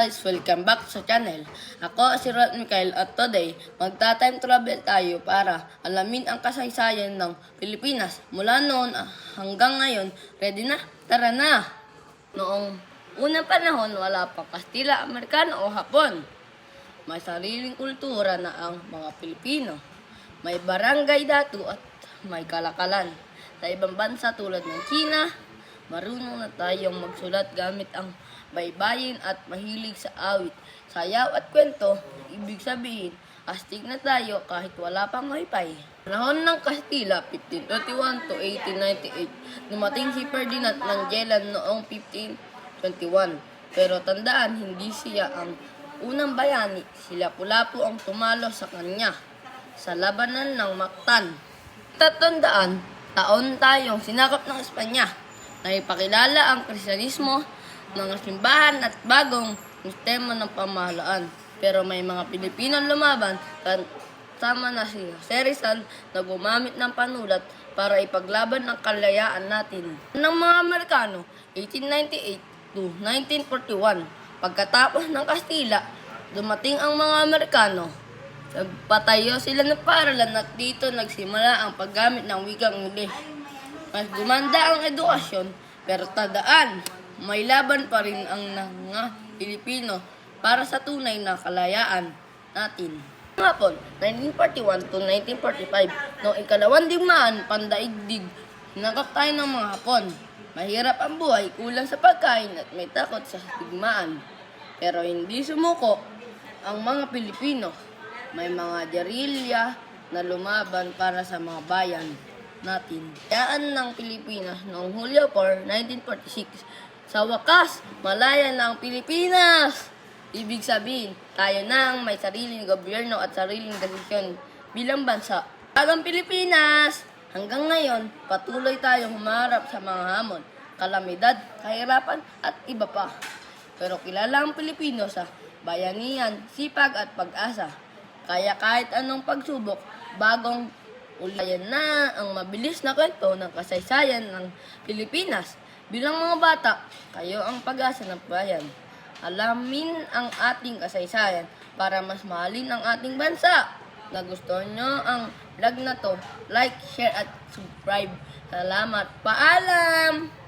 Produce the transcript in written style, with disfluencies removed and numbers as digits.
guys! Welcome back sa channel. Ako si Rod Michael at today magta-time travel tayo para alamin ang kasaysayan ng Pilipinas mula noon hanggang ngayon. Ready na? Tara na! Noong unang panahon wala pang Kastila, Amerikano o Hapon. May sariling kultura na ang mga Pilipino. May barangay datu at may kalakalan. Sa ibang bansa tulad ng China, marunong na tayong magsulat gamit ang baybayin at mahilig sa awit, sayaw at kwento. Ibig sabihin, astig na tayo kahit wala pang wifi. Panahon ng Kastila, 1521 to 1898. Dumating si Ferdinand Magellan noong 1521. Pero tandaan, hindi siya ang unang bayani. Si Lapu-Lapu ang tumalo sa kanya sa labanan ng Mactan. Tatandaan, taon tayong sinakop ng Espanya. Naipakilala ang Kristyanismo ng simbahan at bagong sistema ng pamahalaan. Pero may mga Pilipinong lumaban, kasama na si Jose Rizal na gumamit ng panulat para ipaglaban ang kalayaan natin. Ng mga Amerikano, 1898 to 1941. Pagkatapos ng Kastila, dumating ang mga Amerikano. Nagpatayo sila ng paaralan at dito nagsimula ang paggamit ng wikang Ingles. Mas gumanda ang edukasyon, pero tandaan, may laban pa rin ang mga Pilipino para sa tunay na kalayaan natin. Hapon, 1941 to 1945, noong ikalawang digmaan, pandaigdig, sinakop tayo ng mga Hapon. Mahirap ang buhay, kulang sa pagkain at may takot sa digmaan. Pero hindi sumuko ang mga Pilipino. May mga gerilya na lumaban para sa mga bayan natin. Daan ng Pilipinas noong Hulyo 4, 1946. Sa wakas, malaya na ang Pilipinas! Ibig sabihin, tayo na ang may sariling gobyerno at sariling desisyon bilang bansa. Ang Pilipinas! Hanggang ngayon, patuloy tayong humarap sa mga hamon, kalamidad, kahirapan at iba pa. Pero kilala ang Pilipino sa bayanihan, sipag at pag-asa. Kaya kahit anong pagsubok, bagong ulayan na ang mabilis na kwento ng kasaysayan ng Pilipinas. Bilang mga bata, kayo ang pag-asa ng bayan. Alamin ang ating kasaysayan para mas mahalin ang ating bansa. Nagustuhan nyo ang vlog na to, like, share at subscribe. Salamat. Paalam!